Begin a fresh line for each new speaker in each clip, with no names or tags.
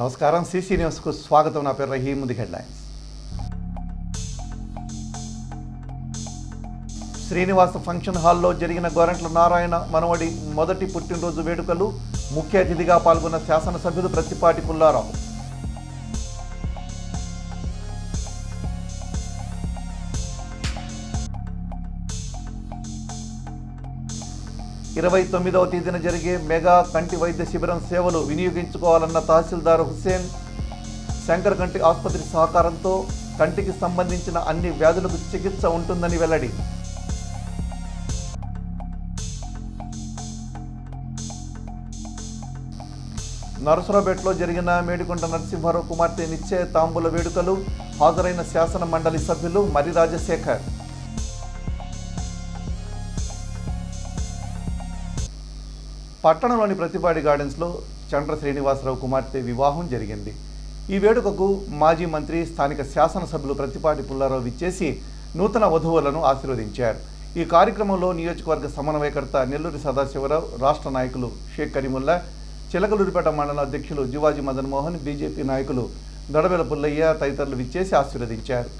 నమస్కారం సిసి న్యూస్కు స్వాగతం. నా పేరు రహీం. ముందు హెడ్లైన్స్. శ్రీనివాస ఫంక్షన్ హాల్లో జరిగిన గోరంట్ల నారాయణ మనవడి మొదటి పుట్టినరోజు వేడుకలు. ముఖ్య అతిథిగా పాల్గొన్న శాసనసభ్యులు ప్రత్తిపాటి పుల్లారావు. ఇరవై 29వ తేదీన జరిగే మెగా కంటి వైద్య శిబిరం సేవలు వినియోగించుకోవాలన్న తహసీల్దార్ హుస్సేన్. శంకర్ కంటి ఆసుపత్రి సహకారంతో కంటికి సంబంధించిన అన్ని వ్యాధులకు చికిత్స ఉంటుందని వెల్లడి. నరసరావుపేటలో జరిగిన మేడికొండ నరసింహారావు కుమార్తె నిశ్చయ తాంబూల వేడుకలు. హాజరైన శాసన మండలి సభ్యులు మరి రాజశేఖర్. పట్టణంలోని ప్రతిపాడి గార్డెన్స్లో చండ్ర శ్రీనివాసరావు కుమార్తె వివాహం జరిగింది. ఈ వేడుకకు మాజీ మంత్రి, స్థానిక శాసనసభ్యులు ప్రత్తిపాటి పుల్లారావు విచ్చేసి నూతన వధువులను ఆశీర్వదించారు. ఈ కార్యక్రమంలో నియోజకవర్గ సమన్వయకర్త నెల్లూరి సదాశివరావు, రాష్ట్ర నాయకులు షేక్ కరీముల్లా, చిలకలూరిపేట మండల అధ్యక్షులు జివాజీ మదన్ మోహన్, బీజేపీ నాయకులు దడవేల పుల్లయ్య తదితరులు విచ్చేసి ఆశీర్వదించారు.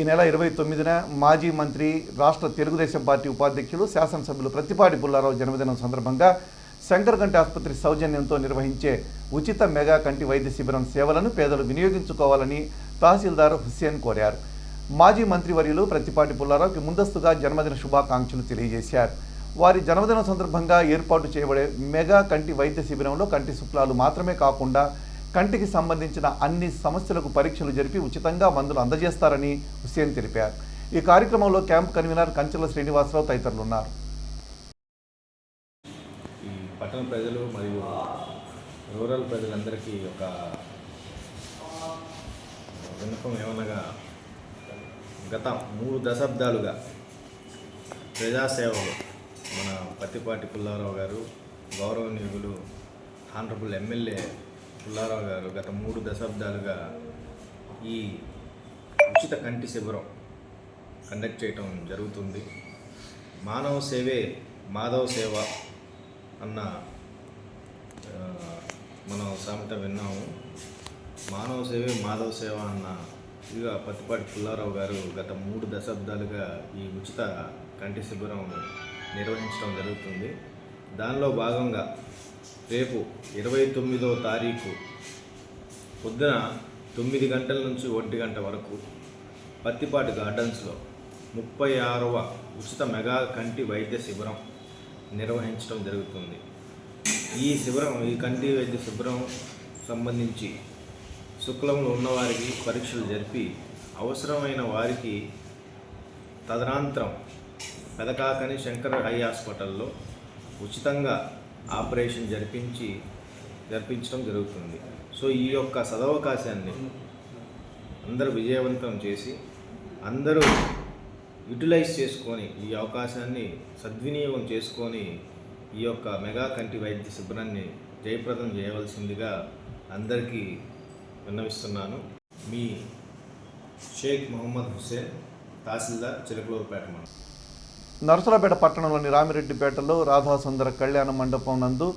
ఈ నెల 29న మాజీ మంత్రి, రాష్ట్ర తెలుగుదేశం పార్టీ ఉపాధ్యక్షులు, శాసనసభ్యులు ప్రత్తిపాటి పుల్లారావు జన్మదినం సందర్భంగా శంకర్ కంటి ఆసుపత్రి సౌజన్యంతో నిర్వహించే ఉచిత మెగా కంటి వైద్య శిబిరం సేవలను పేదలు వినియోగించుకోవాలని తహసీల్దార్ హుస్సేన్ కోరారు. మాజీ మంత్రివర్యులు ప్రత్తిపాటి పుల్లారావుకి ముందస్తుగా జన్మదిన శుభాకాంక్షలు తెలియజేశారు. వారి జన్మదినం సందర్భంగా ఏర్పాటు చేయబడే మెగా కంటి వైద్య శిబిరంలో కంటి శుక్లాలు మాత్రమే కాకుండా కంటికి సంబంధించిన అన్ని సమస్యలకు పరీక్షలు జరిపి ఉచితంగా మందులు అందజేస్తారని హుస్సేన్ తెలిపారు. ఈ కార్యక్రమంలో క్యాంప్ కన్వీనర్ కంచెల శ్రీనివాసరావు తదితరులు ఉన్నారు.
ఈ పట్టణ ప్రజలు మరియు రూరల్ ప్రజలందరికీ ఒక విన్నపం ఏమనగా, గత 3 దశాబ్దాలుగా ప్రజాసేవలు మన ప్రత్తిపాటి పుల్లారావు గారు, గౌరవనీయులు హానరబుల్ ఎమ్మెల్యే పుల్లారావు గారు గత 3 దశాబ్దాలుగా ఈ ఉచిత కంటి శిబిరం కండక్ట్ చేయటం జరుగుతుంది. మానవ సేవే మాధవ సేవ అన్న మనం సామెత విన్నాము. మానవ సేవే మాధవ సేవ అన్న ఇక ప్రత్తిపాటి పుల్లారావు గారు గత 3 దశాబ్దాలుగా ఈ ఉచిత కంటి శిబిరం నిర్వహించడం జరుగుతుంది. దానిలో భాగంగా రేపు 29వ తారీఖు పొద్దున 9 గంటల నుంచి 1 గంట వరకు ప్రత్తిపాటి గార్డెన్స్లో 36వ ఉచిత మెగా కంటి వైద్య శిబిరం నిర్వహించడం జరుగుతుంది. ఈ కంటి వైద్య శిబిరం సంబంధించి శుక్లంలో ఉన్నవారికి పరీక్షలు జరిపి అవసరమైన వారికి తదనంతరం పెదకాకని శంకర్ ఐ హాస్పిటల్లో ఉచితంగా ఆపరేషన్ జరిపించడం జరుగుతుంది. సో ఈ యొక్క సదవకాశాన్ని అందరూ విజయవంతం చేసి అందరూ యూటిలైజ్ చేసుకొని ఈ అవకాశాన్ని సద్వినియోగం చేసుకొని ఈ యొక్క మెగా కంటి వైద్య శిబిరాన్ని జయప్రదం చేయవలసిందిగా అందరికీ విన్నవిస్తున్నాను. మీ షేక్ మొహమ్మద్ హుస్సేన్, తహసీల్దార్, చిలకలూరుపేట మండలం.
నరసరావుపేట పట్టణంలోని రామిరెడ్డిపేటలో రాధాసుందర కళ్యాణ మండపం నందు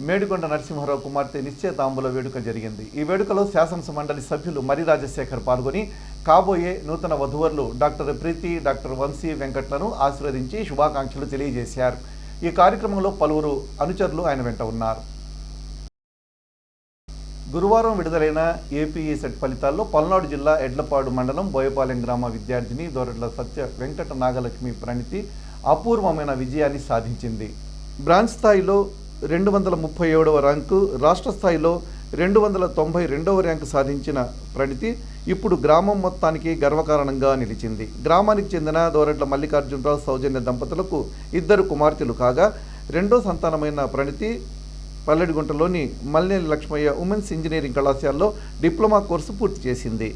మేడికొండ నరసింహారావు కుమార్తె నిశ్చయ తాంబూల వేడుక జరిగింది. ఈ వేడుకలో శాసనసభ మండలి సభ్యులు మరి రాజశేఖర్ పాల్గొని కాబోయే నూతన వధువరులు డాక్టర్ ప్రీతి, డాక్టర్ వంశీ వెంకట్లను ఆశీర్వదించి శుభాకాంక్షలు తెలియజేశారు. ఈ కార్యక్రమంలో పలువురు అనుచరులు ఆయన వెంట ఉన్నారు. గురువారం విడుదలైన ఏపీఈ సెట్ ఫలితాల్లో పల్నాడు జిల్లా ఎడ్లపాడు మండలం బోయపాలెం గ్రామ విద్యార్థిని దోరెడ్ల సత్య వెంకట నాగలక్ష్మి ప్రణితి అపూర్వమైన విజయాన్ని సాధించింది. బ్రాంచ్ స్థాయిలో 237వ ర్యాంకు, రాష్ట్ర స్థాయిలో 292వ ర్యాంకు సాధించిన ప్రణితి ఇప్పుడు గ్రామం మొత్తానికి గర్వకారణంగా నిలిచింది. గ్రామానికి చెందిన దోరెడ్ల మల్లికార్జునరావు సౌజన్య దంపతులకు 2 కుమార్తెలు కాగా, రెండో సంతానమైన ప్రణితి పల్లెడిగుంటలోని మల్నేని లక్ష్మయ్య ఉమెన్స్ ఇంజనీరింగ్ కళాశాలలో డిప్లొమా కోర్సు పూర్తి చేసింది.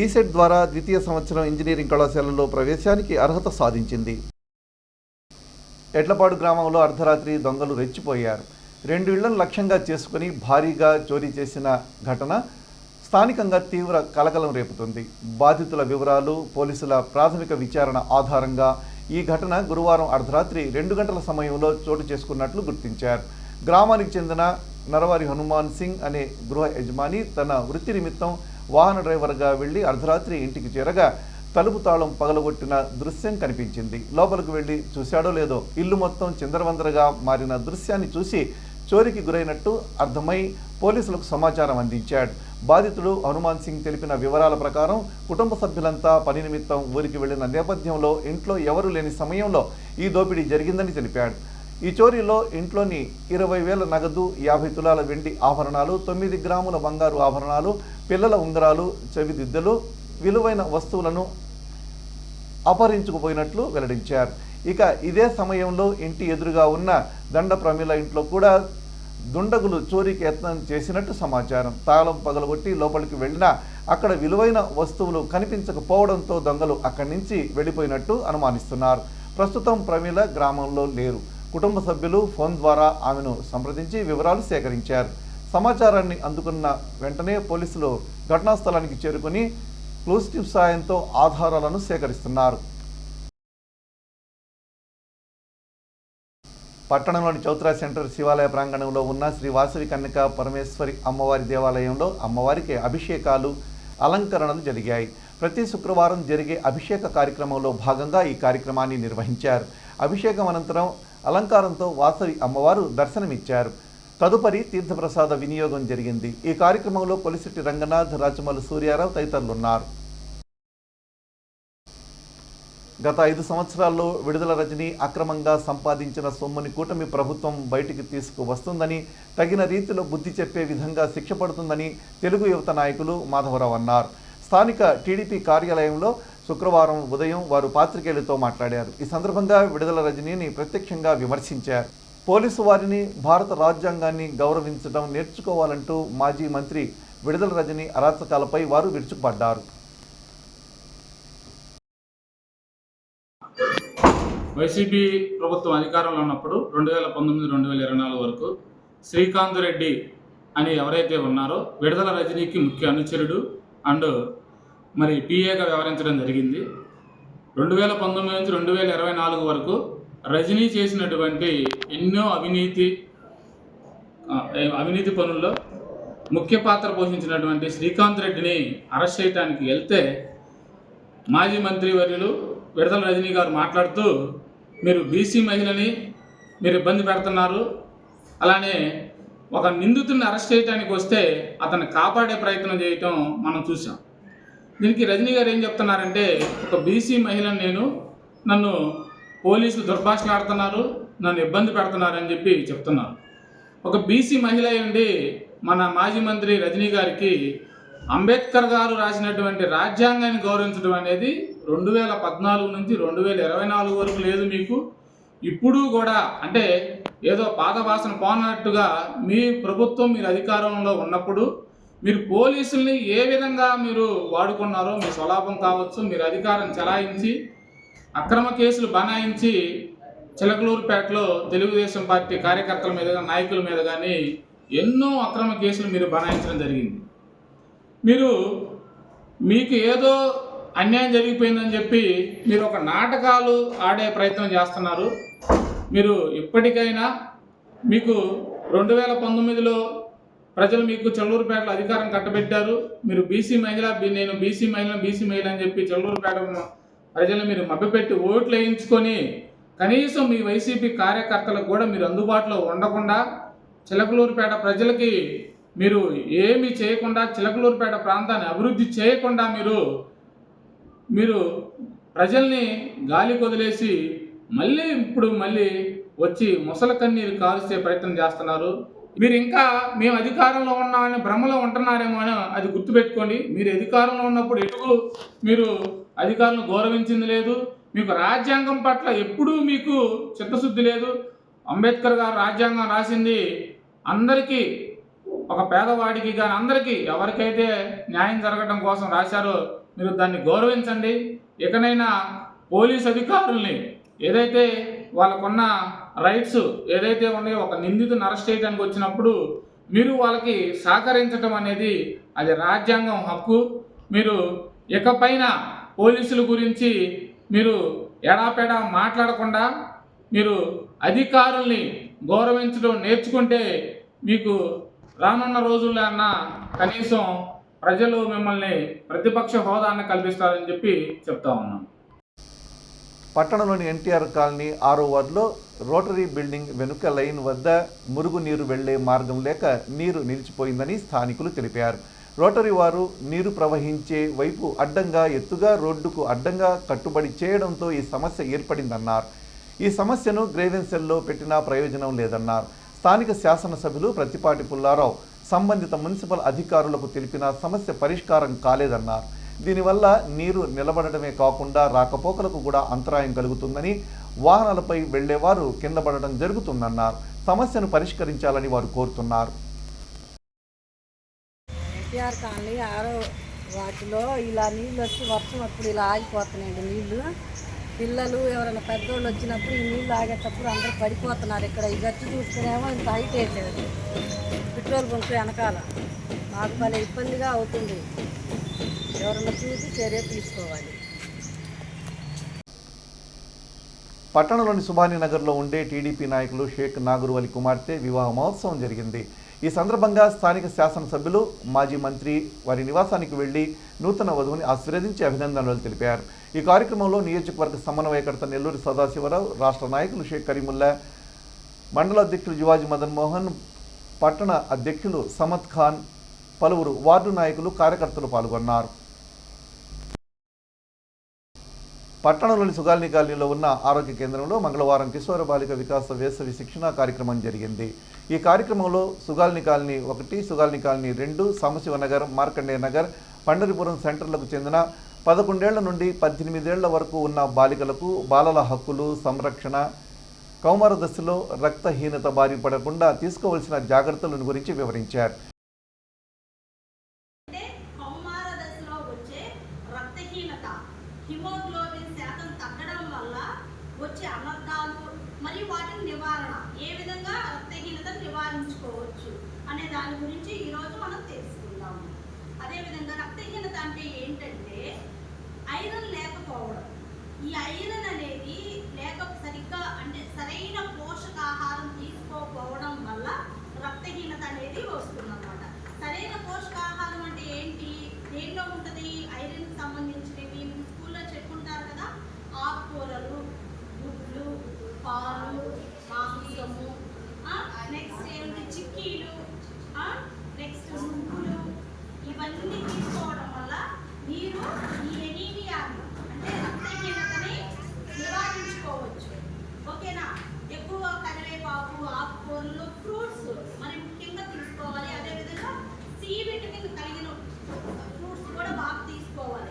ఈసెట్ ద్వారా ద్వితీయ సంవత్సరం ఇంజనీరింగ్ కళాశాలలో ప్రవేశానికి అర్హత సాధించింది. ఎడ్లపాడు గ్రామంలో అర్ధరాత్రి దొంగలు రెచ్చిపోయారు. 2 ఇళ్లను లక్ష్యంగా చేసుకుని భారీగా చోరీ చేసిన ఘటన స్థానికంగా తీవ్ర కలకలం రేపుతుంది. బాధితుల వివరాలు, పోలీసుల ప్రాథమిక విచారణ ఆధారంగా ఈ ఘటన గురువారం అర్ధరాత్రి 2 గంటల సమయంలో చోటు చేసుకున్నట్లు గుర్తించారు. గ్రామానికి చెందిన నరవారి హనుమాన్ సింగ్ అనే గృహ యజమాని తన వృత్తి నిమిత్తం వాహన డ్రైవర్గా వెళ్లి అర్ధరాత్రి ఇంటికి చేరగా తలుపు తాళం పగలగొట్టిన దృశ్యం కనిపించింది. లోపలికి వెళ్లి చూశాడో లేదో ఇల్లు మొత్తం చిందరవందరగా మారిన దృశ్యాన్ని చూసి చోరీకి గురైనట్టు అర్థమై పోలీసులకు సమాచారం అందించాడు. బాధితుడు హనుమాన్ సింగ్ తెలిపిన వివరాల ప్రకారం కుటుంబ సభ్యులంతా పని నిమిత్తం ఊరికి వెళ్లిన నేపథ్యంలో ఇంట్లో ఎవరూ లేని సమయంలో ఈ దోపిడీ జరిగిందని తెలిపాడు. ఈ చోరీలో ఇంట్లోని 20,000 నగదు, 50 తులాల వెండి ఆభరణాలు, 9 గ్రాముల బంగారు ఆభరణాలు, పిల్లల ఉంగరాలు, చెవిదిద్దెలు, విలువైన వస్తువులను అపహరించుకుపోయినట్లు వెల్లడించారు. ఇక ఇదే సమయంలో ఇంటి ఎదురుగా ఉన్న దండ ప్రమిళ ఇంట్లో కూడా దుండగులు చోరీకి యత్నం చేసినట్టు సమాచారం. తాళం పగలగొట్టి లోపలికి వెళ్ళినా అక్కడ విలువైన వస్తువులు కనిపించకపోవడంతో దొంగలు అక్కడి నుంచి వెళ్ళిపోయినట్టు అనుమానిస్తున్నారు. ప్రస్తుతం ప్రమిళ గ్రామంలో లేరు. కుటుంబ సభ్యులు ఫోన్ ద్వారా ఆమెను సంప్రదించి వివరాలు సేకరించారు. సమాచారాన్ని అందుకున్న వెంటనే పోలీసులు ఘటనా స్థలానికి చేరుకుని క్లూస్ టీమ్ సాయంతో ఆధారాలను సేకరిస్తున్నారు. పట్టణంలోని చౌత్రా సెంటర్ శివాలయ ప్రాంగణంలో ఉన్న శ్రీ వాసవి కన్యకా పరమేశ్వరి అమ్మవారి దేవాలయంలో అమ్మవారికి అభిషేకాలు, అలంకరణలు జరిగాయి. ప్రతి శుక్రవారం జరిగే అభిషేక కార్యక్రమంలో భాగంగా ఈ కార్యక్రమాన్ని నిర్వహించారు. అభిషేకం అనంతరం అలంకారంతో వాసవి అమ్మవారు దర్శనమిచ్చారు. తదుపరి తీర్థప్రసాద వినియోగం జరిగింది. ఈ కార్యక్రమంలో కొలిశెట్టి రంగనాథ్, రాచమల్లు సూర్యారావు తదితరులున్నారు. గత 5 సంవత్సరాల్లో విడుదల రజని అక్రమంగా సంపాదించిన సొమ్ముని కూటమి ప్రభుత్వం బయటికి తీసుకువస్తుందని, తగిన రీతిలో బుద్ధి చెప్పే విధంగా శిక్ష పడుతుందని తెలుగు యువత నాయకులు మాధవరావు అన్నారు. స్థానిక టీడీపీ కార్యాలయంలో శుక్రవారం ఉదయం వారు పాత్రికేయులతో మాట్లాడారు. ఈ సందర్భంగా విడుదల రజనీని ప్రత్యక్షంగా విమర్శించారు. పోలీసు వారిని, భారత రాజ్యాంగాన్ని గౌరవించడం నేర్చుకోవాలంటూ మాజీ మంత్రి విడుదల రజని అరాచకాలపై వారు విరుచుకుపడ్డారు.
వైసీపీ ప్రభుత్వం అధికారంలో ఉన్నప్పుడు 2019-2024 వరకు శ్రీకాంత్ రెడ్డి అని ఎవరైతే ఉన్నారో విడుదల రజనీకి ముఖ్య అనుచరుడు అండ్ మరి పిఏగా వ్యవహరించడం జరిగింది. 2019-2024 వరకు రజనీ చేసినటువంటి ఎన్నో అవినీతి పనుల్లో ముఖ్య పాత్ర పోషించినటువంటి శ్రీకాంత్ రెడ్డిని అరెస్ట్ చేయడానికి వెళ్తే మాజీ మంత్రి వర్యులు విడుదల రజనీ గారు మాట్లాడుతూ, మీరు బీసీ మహిళని మీరు ఇబ్బంది పెడుతున్నారు, అలానే ఒక నిందితుడిని అరెస్ట్ చేయడానికి వస్తే అతన్ని కాపాడే ప్రయత్నం చేయటం మనం చూసాం. దీనికి రజనీ గారు ఏం చెప్తున్నారంటే, ఒక బీసీ మహిళను నన్ను పోలీసులు దుర్భాషలాడుతున్నారు, నన్ను ఇబ్బంది పెడుతున్నారు అని చెప్పి చెప్తున్నారు. ఒక బీసీ మహిళ ఉండి మన మాజీ మంత్రి రజనీ గారికి అంబేద్కర్ గారు రాసినటువంటి రాజ్యాంగాన్ని గౌరవించడం అనేది 2014 నుంచి 2024 వరకు లేదు మీకు. ఇప్పుడు కూడా అంటే ఏదో పాత వాసన పోనట్టుగా మీ ప్రభుత్వం మీరు అధికారంలో ఉన్నప్పుడు మీరు పోలీసుల్ని ఏ విధంగా మీరు వాడుకున్నారో, మీ స్వలాభం కావచ్చు, మీరు అధికారం చెలాయించి అక్రమ కేసులు బనాయించి చిలకలూరుపేటలో తెలుగుదేశం పార్టీ కార్యకర్తల మీద, నాయకుల మీద కానీ ఎన్నో అక్రమ కేసులు మీరు బనాయించడం జరిగింది. మీకు ఏదో అన్యాయం జరిగిపోయిందని చెప్పి మీరు ఒక నాటకాలు ఆడే ప్రయత్నం చేస్తున్నారు. మీరు ఇప్పటికైనా మీకు 2019లో ప్రజలు మీకు చెల్లూరుపేటలో అధికారం కట్టబెట్టారు. మీరు నేను బీసీ మహిళ అని చెప్పి చెల్లూరుపేట ప్రజలు మీరు మభ్యపెట్టి ఓట్లు వేయించుకొని కనీసం మీ వైసీపీ కార్యకర్తలకు కూడా మీరు అందుబాటులో ఉండకుండా, చిలకలూరుపేట ప్రజలకి మీరు ఏమీ చేయకుండా, చిలకలూరుపేట ప్రాంతాన్ని అభివృద్ధి చేయకుండా మీరు ప్రజల్ని గాలి కొదిలేసి మళ్ళీ వచ్చి ముసల కన్నీరు కాల్చే ప్రయత్నం చేస్తున్నారు. మీరు ఇంకా మేము అధికారంలో ఉన్నామని భ్రమలో ఉంటున్నారేమో అని అది గుర్తుపెట్టుకోండి. మీరు అధికారంలో ఉన్నప్పుడు ఎటుకు మీరు అధికారులను గౌరవించింది లేదు. మీకు రాజ్యాంగం పట్ల ఎప్పుడూ మీకు చిత్తశుద్ధి లేదు. అంబేద్కర్ గారు రాజ్యాంగం రాసింది అందరికీ, ఒక పేదవాడికి కానీ అందరికీ ఎవరికైతే న్యాయం జరగడం కోసం రాశారో మీరు దాన్ని గౌరవించండి. ఇకనైనా పోలీస్ అధికారుల్ని ఏదైతే వాళ్ళకున్న రైట్స్ ఏదైతే ఉన్నాయో, ఒక నిందితుని అరెస్ట్ చేయడానికి వచ్చినప్పుడు మీరు వాళ్ళకి సహకరించడం అనేది అది రాజ్యాంగం హక్కు. మీరు ఇకపైన పోలీసుల గురించి మీరు ఎడాపెడా మాట్లాడకుండా మీరు అధికారుల్ని గౌరవించడం నేర్చుకుంటే మీకు రానున్న రోజుల్లో అన్నా కనీసం ప్రజలు మిమ్మల్ని ప్రతిపక్ష హోదాన్ని కల్పిస్తారని చెప్పి చెప్తా ఉన్నాం.
పట్టణంలోని ఎన్టీఆర్ కాలనీ 6వ వార్డులో రోటరీ బిల్డింగ్ వెనుక లైన్ వద్ద మురుగునీరు వెళ్లే మార్గం లేక నీరు నిలిచిపోయిందని స్థానికులు తెలిపారు. రోటరీ వారు నీరు ప్రవహించే వైపు అడ్డంగా ఎత్తుగా రోడ్డుకు అడ్డంగా కట్టుబడి చేయడంతో ఈ సమస్య ఏర్పడిందన్నారు. ఈ సమస్యను గ్రేవెన్స్ సెల్లో పెట్టినా ప్రయోజనం లేదన్నారు. స్థానిక శాసనసభ్యులు ప్రత్తిపాటి పుల్లారావు సంబంధిత మున్సిపల్ అధికారులకు తెలిపిన సమస్య పరిష్కారం కాలేదన్నారు. దీనివల్ల నీరు నిలబడటమే కాకుండా రాకపోకలకు కూడా అంతరాయం కలుగుతుందని, వాహనాలపై వెళ్లేవారు కింద పడడం జరుగుతుందన్నారు. సమస్యను పరిష్కరించాలని వారు కోరుతున్నారు.
ఎన్టీఆర్ కాలనీ 6వ వాటిలో ఇలా నీళ్ళు వచ్చి వర్షం అప్పుడు ఇలా ఆగిపోతున్నాయండి నీళ్లు. పిల్లలు ఎవరైనా పెద్దోళ్ళు వచ్చినప్పుడు ఈ నీళ్ళు ఆగేటప్పుడు అందరూ పడిపోతున్నారు. ఇక్కడ ఈ గచ్చి చూసుకునేమో ఇంత హైట్ వేసేది పెట్రోల్ బంక్ వెనకాల. మాకు భలే ఇబ్బందిగా అవుతుంది. ఎవరన్నా చూసి చర్య తీసుకోవాలి.
పట్టణంలోని సుభాని నగర్లో ఉండే టీడీపీ నాయకులు షేక్ నాగూర్ అలీ కుమార్తె వివాహ మహోత్సవం జరిగింది. ఈ సందర్భంగా స్థానిక శాసనసభ్యులు మాజీ మంత్రి వారి నివాసానికి వెళ్లి నూతన వధువుని ఆశీర్వదించి అభినందనలు తెలిపారు. ఈ కార్యక్రమంలో నియోజకవర్గ సమన్వయకర్త నెల్లూరి సదాశివరావు, రాష్ట్ర నాయకులు షేక్ కరీముల్లా, మండల అధ్యక్షులు జివాజీ మదన్ మోహన్, పట్టణ అధ్యక్షులు సమద్ ఖాన్, పలువురు వార్డు నాయకులు, కార్యకర్తలు పాల్గొన్నారు. పట్టణంలోని సుగాల్ని కాలనీలో ఉన్న ఆరోగ్య కేంద్రంలో మంగళవారం కిశోర బాలిక వికాస వేసవి శిక్షణా కార్యక్రమం జరిగింది. ఈ కార్యక్రమంలో సుగాల్ని కాలనీ 1, సుగాల్ని కాలనీ 2, సాంబశివనగర్, మార్కండేయ నగర్, పండరిపురం సెంటర్లకు చెందిన 11 ఏళ్ల నుండి 18 ఏళ్ల వరకు ఉన్న బాలికలకు బాలల హక్కులు, సంరక్షణ, కౌమార దశలో రక్తహీనత బారి పడకుండా తీసుకోవాల్సిన జాగ్రత్తలను గురించి వివరించారు.
హిమోగ్లోబిన్ శాతం తగ్గడం వల్ల వచ్చే అనర్థాలు మరియు వాటి నివారణ, ఏ విధంగా రక్తహీనతను నివారించుకోవచ్చు అనే దాని గురించి ఈరోజు మనం తెలుసుకుందాము. అదేవిధంగా రక్తహీనత అంటే ఏంటంటే ఐరన్ లేకపోవడం. ఈ ఐరన్ అనేది సరిగ్గా అంటే సరైన పోషకాహారం తీసుకోకపోవడం వల్ల రక్తహీనత అనేది వస్తుందన్నమాట. సరైన పోషకాహారం అంటే ఏంటి, దేనిలో ఉంటుంది? ఐరన్కి సంబంధించినవి స్కూల్లో చెప్పుకుంటారు కదా, ఆకుకూరలు, గుడ్లు, పాలు, మాంసము, నెక్స్ట్ ఏంటి చిక్కీలు, నెక్స్ట్ నువ్వులు, ఇవన్నీ తీసుకోవడం వల్ల మీరు ఈ ఎనీమియాని అంటే రక్తహీనతని నివారించుకోవచ్చు. ఓకేనా? ఎక్కువ కరివేపాకు, ఆకుకూరలు, ఫ్రూట్స్ మరి ముఖ్యంగా తీసుకోవాలి. అదేవిధంగా సి విటమిన్ కలిగిన ఫ్రూట్స్ కూడా బాగా తీసుకోవాలి.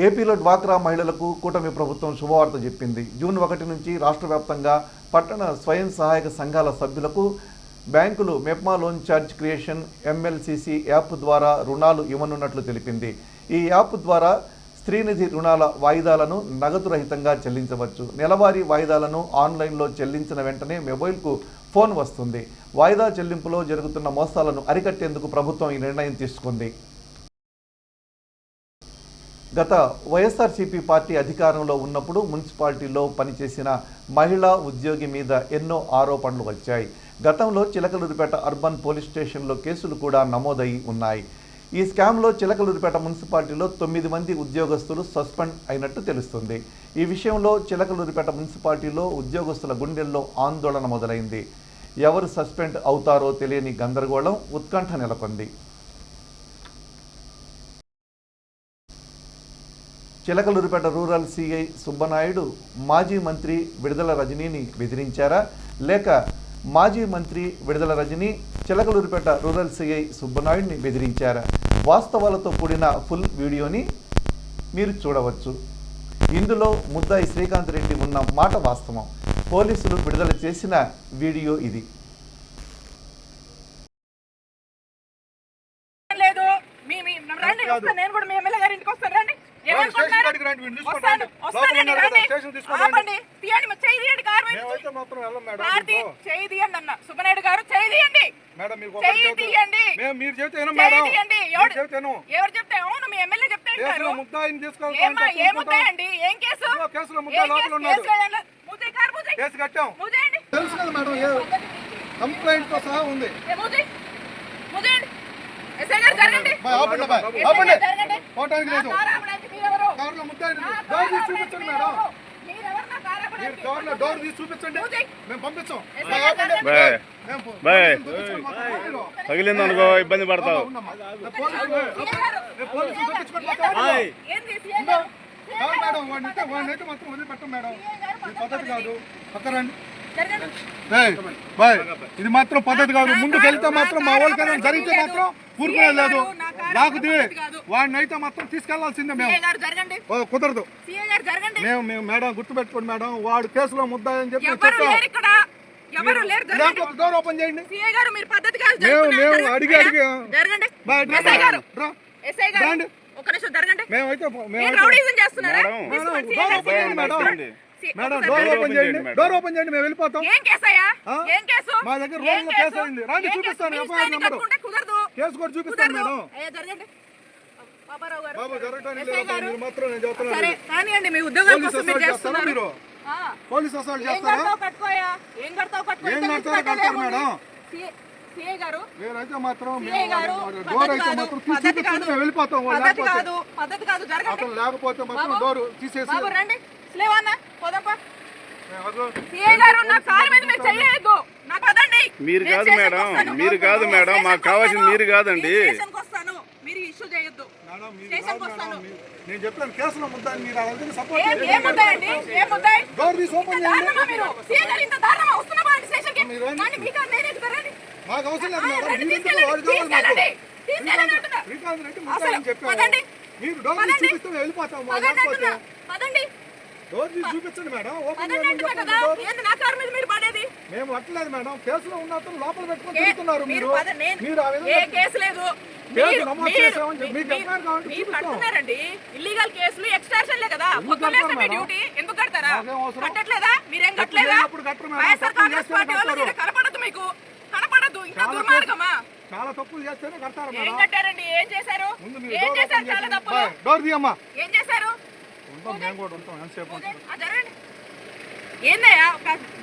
ఏపీలో డ్వాక్రా మహిళలకు కూటమి ప్రభుత్వం శుభవార్త చెప్పింది. జూన్ 1 నుంచి రాష్ట్ర వ్యాప్తంగా పట్టణ స్వయం సహాయక సంఘాల సభ్యులకు బ్యాంకులు MEPMA loan charge creation MLCC app ద్వారా రుణాలు ఇవ్వనున్నట్లు తెలిపింది. ఈ యాప్ ద్వారా స్త్రీనిధి రుణాల వాయిదాలను నగదు రహితంగా చెల్లించవచ్చు. నెలవారీ వాయిదాలను ఆన్లైన్లో చెల్లించిన వెంటనే మొబైల్కు ఫోన్ వస్తుంది. వాయిదా చెల్లింపులో జరుగుతున్న మోసాలను అరికట్టేందుకు ప్రభుత్వం ఈ నిర్ణయం తీసుకుంది. గత వైఎస్ఆర్సీపీ పార్టీ అధికారంలో ఉన్నప్పుడు మున్సిపాలిటీలో పనిచేసిన మహిళా ఉద్యోగి మీద ఎన్నో ఆరోపణలు వచ్చాయి. గతంలో చిలకలూరిపేట అర్బన్ పోలీస్ స్టేషన్లో కేసులు కూడా నమోదై ఉన్నాయి. ఈ స్కామ్లో చిలకలూరిపేట మున్సిపాలిటీలో 9 మంది ఉద్యోగస్తులు సస్పెండ్ అయినట్టు తెలుస్తుంది. ఈ విషయంలో చిలకలూరిపేట మున్సిపాలిటీలో ఉద్యోగస్తుల గుండెల్లో ఆందోళన మొదలైంది. ఎవరు సస్పెండ్ అవుతారో తెలియని గందరగోళం, ఉత్కంఠ నెలకొంది. చిలకలూరిపేట రూరల్ సిఐ సుబ్బనాయుడు మాజీ మంత్రి విడుదల రజనీని బెదిరించారా, లేక మాజీ మంత్రి విడుదల రజనీ చిలకలూరిపేట రూరల్ సిఐ సుబ్బనాయుడిని బెదిరించారా? వాస్తవాలతో కూడిన ఫుల్ వీడియోని మీరు చూడవచ్చు. ఇందులో ముద్దాయి శ్రీకాంత్ రెడ్డి ఉన్న మాట వాస్తవం. పోలీసులు విడుదల చేసిన వీడియో ఇది.
సుబ్బనాయుడు గారు చేయండి, ఎవరు చెప్తే అవును మీ ఎమ్మెల్యే చెప్తే ఏముంటాయండి? ఏం కేసు? ముద్దాయి గారు
కంప్లైంట్తో సహా ఉంది. పోవటానికి లేదు. కార్లో ముద్దాయి డోర్ తీసి చూపించండి మేడం. మీరు డోర్ తీసి చూపించండి, మేము పంపించాం.
తగిలింది అనుకో ఇబ్బంది పడతావు.
మేడం వాడినైతే మాత్రం వదిలిపెట్టం మేడం, ఇది పద్ధతి కాదు. పక్కరండి బాయ్, ఇది మాత్రం పద్ధతి కాదు. ముందుకు వెళ్తే మాత్రం మా వాళ్ళకి ఏదైనా జరిగితే మాత్రం ఊరుకునే లేదు. లాగుది వాడిని అయితే మాత్రం తీసుకెళ్లాల్సిందే. మేము కుదరదు. మేము మేడం గుర్తుపెట్టుకోండి మేడం, వాడు కేసులో ముద్దాయని చెప్పి చెప్పాం. డోర్ ఓపెన్ చేయండి. మేము అడిగి మేమైతే మేడం డోర్ ఓపెన్ చేయండి, డోర్ ఓపెన్ చేయండి, మేము వెళ్ళిపోతాం. మా దగ్గర రోజులో కేసు అయింది, రండి చూపిస్తాను. ఎఫ్ఐఆర్ నెంబర్ కేసు కూడా చూపిస్తాను మేడం. బాబు జరగడానికి లేదు మీరు మాత్రం, నేను చెప్తున్నాను. మీరు పోలీస్ అసలు చేస్తారా? ఏం కడతారు మేడం? నేనైతే మాత్రం డోర్ అయితే మాత్రం చూపిస్తాను, మేము వెళ్ళిపోతాం. అసలు లేకపోతే మాత్రం డోర్ తీసేసి
మీరు కాదు మేడం, మీరు కాదు మేడం, మాకు కావాల్సింది మీరు కాదండి.
నేను చెప్పాను కేసులో ముద్దాయి, మీరు అలాగే సపోర్ట్ డోర్ తీసి ఓపెన్ చేయండి. మాకు అవసరం లేదు మేడం, శ్రీకాంత్ రెడ్డి ముద్దాయని చెప్పాను. మీరు డోర్ తీసి చూపిస్తే వెళ్ళిపోతాం. డోర్ తీసి చూపించండి మేడం, ఓపెన్ చేయండి. మేము అట్లేదు మేడం, కేసులో ఉన్నట్టు లోపల పెట్టుకొని తిరుగుతున్నారు మీరు. మీరు ఆ విధంగా కేసు నమోదు చేసామని చెప్పి మీకు ఎఫ్ఐఆర్ కావాలంటే చూపిస్తాం.
ఇల్లీగల్ కేసులు ఎక్స్ట్రాక్షన్లే కదా, పొద్దున్నే మీ డ్యూటీ ఎందుకు కడతారా? కట్టట్లేదా? మీరేం కట్టలేదా? వైఎస్ఆర్ కాంగ్రెస్ పార్టీ వాళ్ళు కనపడదు, మీకు కనపడదు. ఇంత దుర్మార్గమా?
చాలా తప్పులు చేస్తేనే కడతారు
ఏం
మేడం.
కట్టారండి? ఏం చేశారు? ఏం చేశారు? చాలా తప్పులు.
డోర్ తీయమ్మా.
ఏం చేశారు?
మేము కూడా ఉంటాం ఎంతసేపు.
ఏందయ్యా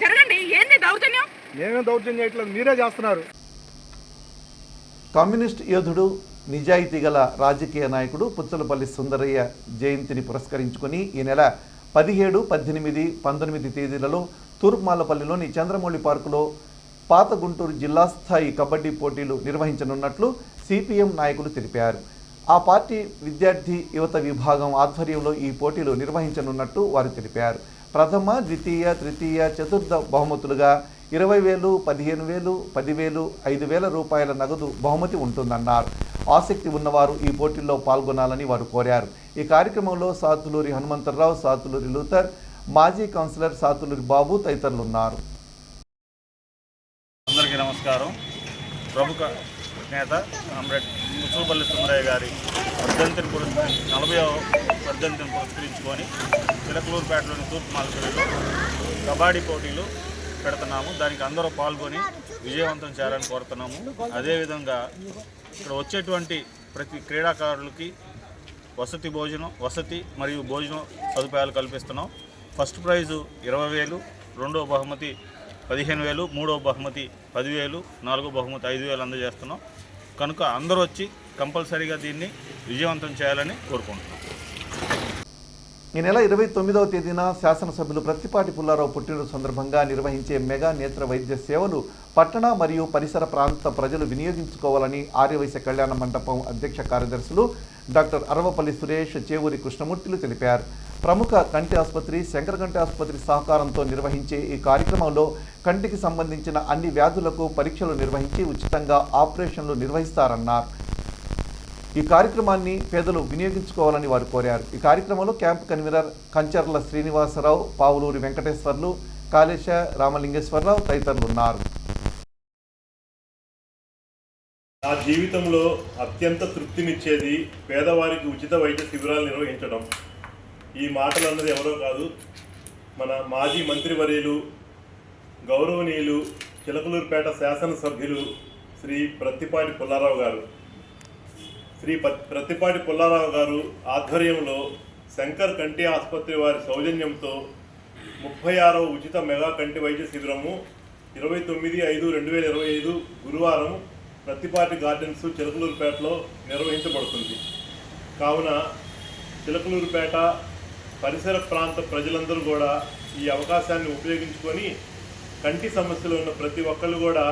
జరగండి. ఏంది దౌర్జన్యం?
మేమేం దౌర్జన్యం చేయట్లేదు, మీరే చేస్తున్నారు.
కమ్యూనిస్ట్ యోధుడు నిజాయితీ గల రాజకీయ నాయకుడు పుచ్చలపల్లి సుందరయ్య జయంతిని పురస్కరించుకొని ఈ నెల 17, 18, 19 తేదీలలో తూర్పుమాలపల్లిలోని చంద్రమౌళి పార్కులో పాత గుంటూరు జిల్లా స్థాయి కబడ్డీ పోటీలు నిర్వహించనున్నట్లు సిపిఎం నాయకులు తెలిపారు. ఆ పార్టీ విద్యార్థి యువత విభాగం ఆధ్వర్యంలో ఈ పోటీలు నిర్వహించనున్నట్టు వారు తెలిపారు. ప్రథమ, ద్వితీయ, తృతీయ, చతుర్థ బహుమతులుగా 20,000, 15,000, 10,000, 5,000 రూపాయల నగదు బహుమతి ఉంటుందన్నారు. ఆసక్తి ఉన్నవారు ఈ పోటీల్లో పాల్గొనాలని వారు కోరారు. ఈ కార్యక్రమంలో సాతులూరి హనుమంతరావు, సాతులూరి లూథర్, మాజీ కౌన్సిలర్ సాతులూరి బాబు తదితరులు ఉన్నారు.
అందరికీ నమస్కారం. ప్రముఖ నేత కామ్రేడ్ పుచ్చలపల్లి సుందరయ్య గారి 40వ వర్ధంతిని పురస్కరించుకొని చిలకలూరుపేటలోని తూర్పుమాలపల్లిలో కబడ్డీ పోటీలు పెడుతున్నాము. దానికి అందరూ పాల్గొని విజయవంతం చేయాలని కోరుతున్నాము. అదేవిధంగా ఇక్కడ వచ్చేటువంటి ప్రతి క్రీడాకారులకి వసతి మరియు భోజనం సదుపాయాలు కల్పిస్తున్నాం. ఫస్ట్ ప్రైజు 20,000, రెండవ బహుమతి 15,000, మూడవ బహుమతి 10,000, నాలుగో బహుమతి 5,000 అందజేస్తున్నాం. కనుక అందరూ వచ్చి కంపల్సరీగా దీన్ని విజయవంతం చేయాలని కోరుకుంటున్నాం.
ఈ నెల 29వ తేదీన శాసనసభ్యులు ప్రత్తిపాటి పుల్లారావు పుట్టినరోజు సందర్భంగా నిర్వహించే మెగా నేత్ర వైద్య సేవలు పట్టణ మరియు పరిసర ప్రాంత ప్రజలు వినియోగించుకోవాలని ఆర్యవైశ్య కళ్యాణ మండపం అధ్యక్ష కార్యదర్శులు డాక్టర్ అరవపల్లి సురేష్, చేవూరి కృష్ణమూర్తిలు తెలిపారు. ప్రముఖ కంటి ఆసుపత్రి శంకర కంటి ఆసుపత్రి సహకారంతో నిర్వహించే ఈ కార్యక్రమంలో కంటికి సంబంధించిన అన్ని వ్యాధులకు పరీక్షలు నిర్వహించి ఉచితంగా ఆపరేషన్లు నిర్వహిస్తారన్నారు. ఈ కార్యక్రమాన్ని పేదలు వినియోగించుకోవాలని వారు కోరారు. ఈ కార్యక్రమంలో క్యాంపు కన్వీనర్ కంచర్ల శ్రీనివాసరావు, పావులూరి వెంకటేశ్వర్లు, కాళేశ రామలింగేశ్వరరావు తదితరులు ఉన్నారు.
నా జీవితంలో అత్యంత తృప్తినిచ్చేది పేదవారికి ఉచిత వైద్య శిబిరాలు నిర్వహించడం. ఈ మాటలు అన్నది ఎవరో కాదు, మన మాజీ మంత్రివర్యులు, గౌరవనీయులు, చిలకలూరుపేట శాసనసభ్యులు శ్రీ ప్రత్తిపాటి పుల్లారావు గారు. శ్రీ ప్రత్తిపాటి పుల్లారావు గారు ఆధ్వర్యంలో శంకర్ కంటి ఆసుపత్రి వారి సౌజన్యంతో 36వ ఉచిత మెగా కంటి వైద్య శిబిరము 29/5/2025 గురువారం ప్రత్తిపాటి గార్డెన్స్ చిలకలూరుపేటలో నిర్వహించబడుతుంది. కావున చిలకలూరుపేట పరిసర ప్రాంత ప్రజలందరూ కూడా ఈ అవకాశాన్ని ఉపయోగించుకొని కంటి సమస్యలు ఉన్న ప్రతి ఒక్కళ్ళు కూడా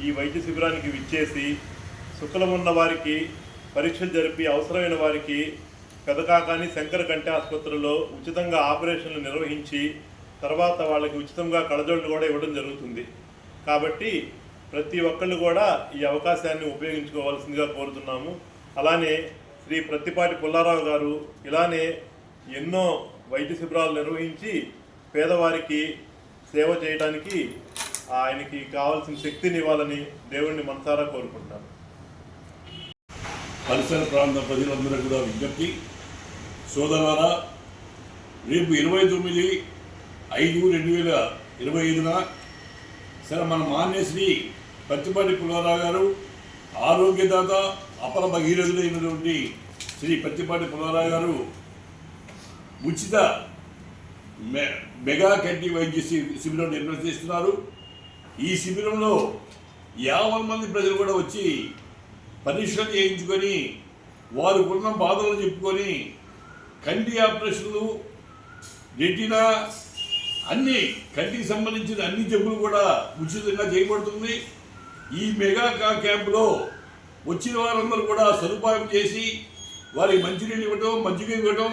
ఈ వైద్య శిబిరానికి విచ్చేసి శుక్లం ఉన్న వారికి పరీక్షలు జరిపి అవసరమైన వారికి పెదకాకాని శంకర కంటి ఆసుపత్రిలో ఉచితంగా ఆపరేషన్లు నిర్వహించి తర్వాత వాళ్ళకి ఉచితంగా కళ్ళజోళ్ళు కూడా ఇవ్వడం జరుగుతుంది. కాబట్టి ప్రతి ఒక్కళ్ళు కూడా ఈ అవకాశాన్ని ఉపయోగించుకోవాల్సిందిగా కోరుతున్నాము. అలానే శ్రీ ప్రత్తిపాటి పుల్లారావు గారు ఇలానే ఎన్నో వైద్య శిబిరాలు నిర్వహించి పేదవారికి సేవ చేయడానికి ఆయనకి కావాల్సిన శక్తిని ఇవ్వాలని దేవుణ్ణి మనసారా కోరుకుంటాను.
పరిసర ప్రాంత ప్రజలందరూ కూడా విజ్ఞప్తి, సోదరులారా, రేపు 29/5/2025 సరే మన మాన్యశ్రీ ప్రత్తిపాటి పుల్లారావు గారు ఆరోగ్యదాత అపర భగీరథులైనటువంటి శ్రీ ప్రత్తిపాటి పుల్లారావు గారు ఉచిత మెగా కంటి వైద్య శిబిరం నిర్వహిస్తున్నారు. ఈ శిబిరంలో 50 మంది ప్రజలు కూడా వచ్చి పరీక్షలు చేయించుకొని వారికున్న బాధలు చెప్పుకొని కంటి ఆపరేషన్లు, రెటీనా అన్ని కంటికి సంబంధించిన అన్ని జబ్బులు కూడా ఉచితంగా చేయబడుతుంది. ఈ మెగా క్యాంపులో వచ్చిన వారందరూ కూడా సదుపాయం చేసి వారికి మంచినీళ్ళు ఇవ్వటం, మజ్జిగ ఇవ్వటం,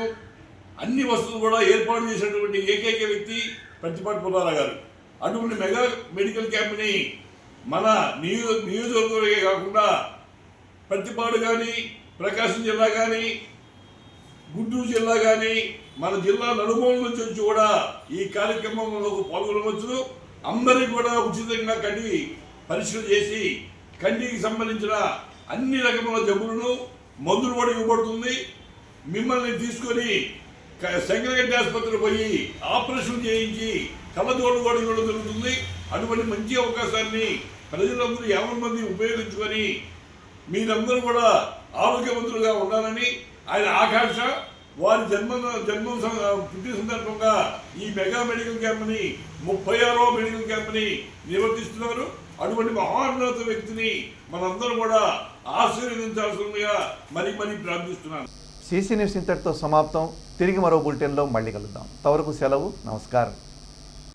అన్ని వసతులు కూడా ఏర్పాటు చేసినటువంటి ఏకైక వ్యక్తి ప్రత్తిపాటి పుల్లారావు గారు. అటువంటి మెగా మెడికల్ క్యాంప్ని మన నియోజకవర్గమే కాకుండా ప్రత్తిపాడు కానీ, ప్రకాశం జిల్లా కానీ, గుంటూరు జిల్లా కానీ, మన జిల్లా నలుమూల నుంచి వచ్చి కూడా ఈ కార్యక్రమంలో పాల్గొనవచ్చు. అందరికీ కూడా ఉచితంగా కంటి పరీక్షలు చేసి కంటికి సంబంధించిన అన్ని రకముల జబ్బులను మందులు కూడా ఇవ్వబడుతుంది. మిమ్మల్ని తీసుకొని శంకరగడ్డి ఆసుపత్రికి పోయి ఆపరేషన్ చేయించి కళ్ళజోడు కూడా ఇవ్వడం జరుగుతుంది. అటువంటి మంచి అవకాశాన్ని ప్రజలందరూ 50 మంది ఉపయోగించుకొని మీరందరూ కూడా ఆరోగ్యవంతులుగా ఉండాలని ఆయన ఆకాంక్ష. వారి జన్మ పుట్టిన సందర్భంగా ఈ మెగా మెడికల్ క్యాంప్ని 36వ మెడికల్ క్యాంప్ని నిర్వర్తిస్తున్నారు. అటువంటి మహోన్నత వ్యక్తిని మనందరూ కూడా ఆశీర్వదించాల్సిందిగా మరీ ప్రార్థిస్తున్నాను.
CC న్యూస్ ఇంతటితో సమాప్తం. తిరిగి మరో బులెటిన్లో మళ్ళీ కలుద్దాం. అంతవరకు సెలవు. నమస్కారం.